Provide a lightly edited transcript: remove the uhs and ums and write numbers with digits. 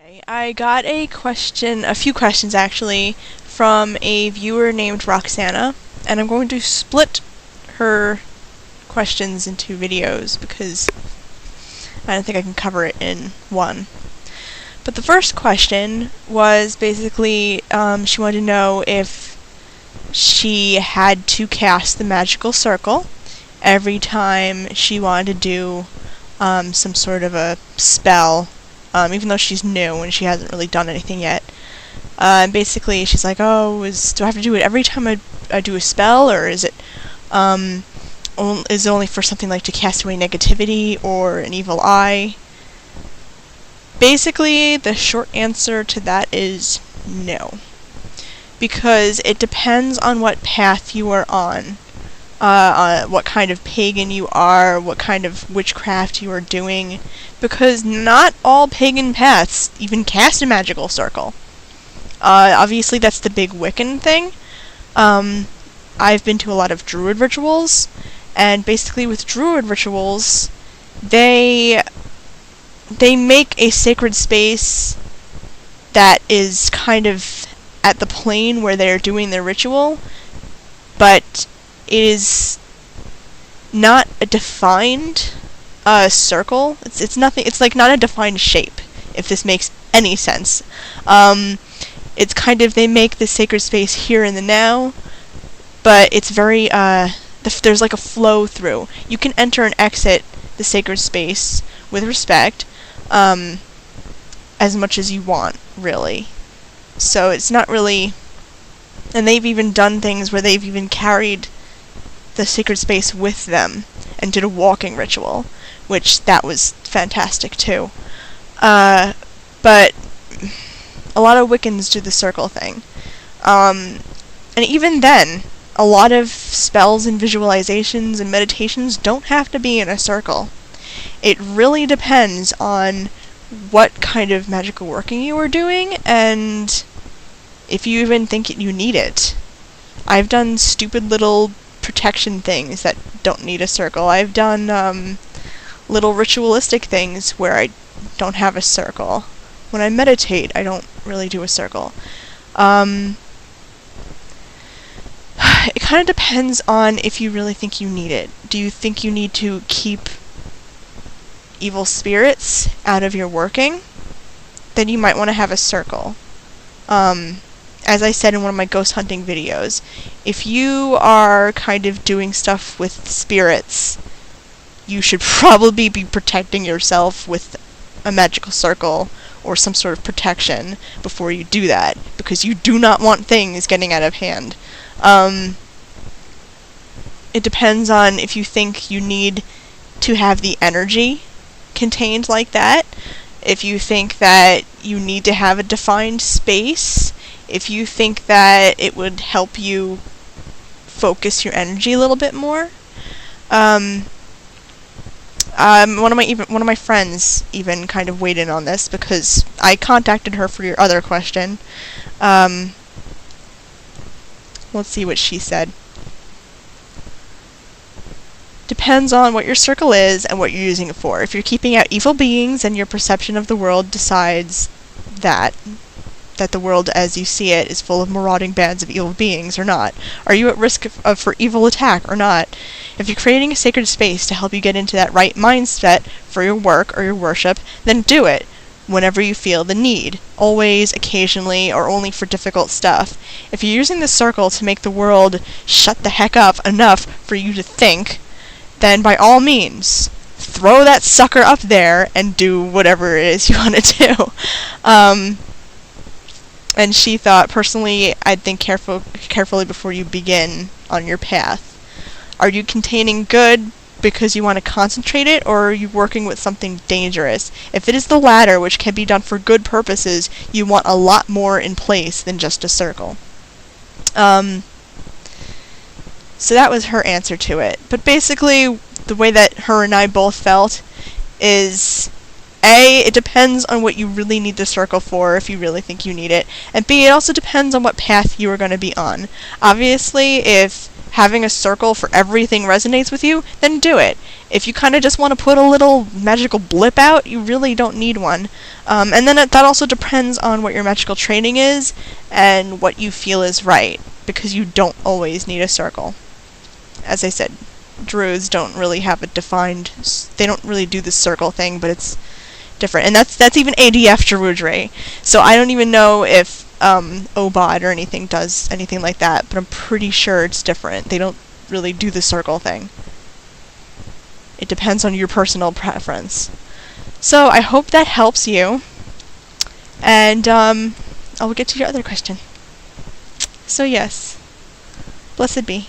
I got a few questions actually, from a viewer named Roxana, and I'm going to split her questions into videos because I don't think I can cover it in one. But the first question was basically, she wanted to know if she had to cast the magical circle every time she wanted to do some sort of a spell, even though she's new and she hasn't really done anything yet. Basically, she's like, do I have to do it every time I do a spell, or is it only for something like to cast away negativity or an evil eye? Basically, the short answer to that is no. Because it depends on what path you are on, what kind of pagan you are, what kind of witchcraft you are doing, because not all pagan paths even cast a magical circle. Obviously that's the big Wiccan thing. I've been to a lot of druid rituals, and basically with druid rituals, they make a sacred space that is kind of at the plane where they're doing their ritual, but it is not a defined circle. It's nothing. It's like not a defined shape, if this makes any sense. It's kind of, they make the sacred space here in the now, but it's very there's like a flow through. You can enter and exit the sacred space with respect, as much as you want, really. So it's not really, and they've even done things where they've even carried the sacred space with them and did a walking ritual, which that was fantastic too. But a lot of Wiccans do the circle thing. And even then, a lot of spells and visualizations and meditations don't have to be in a circle. It really depends on what kind of magical working you are doing, and if you even think you need it. I've done stupid little protection things that don't need a circle. I've done little ritualistic things where I don't have a circle. When I meditate, I don't really do a circle. It kind of depends on if you really think you need it. Do you think you need to keep evil spirits out of your working? Then you might want to have a circle. As I said in one of my ghost hunting videos, if you are kind of doing stuff with spirits, you should probably be protecting yourself with a magical circle or some sort of protection before you do that, because you do not want things getting out of hand. It depends on if you think you need to have the energy contained like that, if you think that you need to have a defined space, if you think that it would help you focus your energy a little bit more. One of my friends even kind of weighed in on this, because I contacted her for your other question. Let's see what she said. Depends on what your circle is and what you're using it for. If you're keeping out evil beings and your perception of the world decides that the world as you see it is full of marauding bands of evil beings or not. Are you at risk for evil attack or not? If you're creating a sacred space to help you get into that right mindset for your work or your worship, then do it whenever you feel the need. Always, occasionally, or only for difficult stuff. If you're using the circle to make the world shut the heck up enough for you to think, then by all means, throw that sucker up there and do whatever it is you want to do. And she thought, personally, I'd think carefully before you begin on your path. Are you containing good because you want to concentrate it, or are you working with something dangerous? If it is the latter, which can be done for good purposes, you want a lot more in place than just a circle. So that was her answer to it. But basically, the way that her and I both felt is, A, it depends on what you really need the circle for, if you really think you need it, and B, it also depends on what path you are going to be on. Obviously, if having a circle for everything resonates with you, then do it. If you kind of just want to put a little magical blip out, you really don't need one. And then that also depends on what your magical training is and what you feel is right, because you don't always need a circle. As I said, druids don't really have a defined, they don't really do the circle thing, but it's different. And that's even ADF druidry. So I don't even know if OBOD or anything does anything like that, but I'm pretty sure it's different. They don't really do the circle thing. It depends on your personal preference. So I hope that helps you, and I'll get to your other question. So yes, blessed be.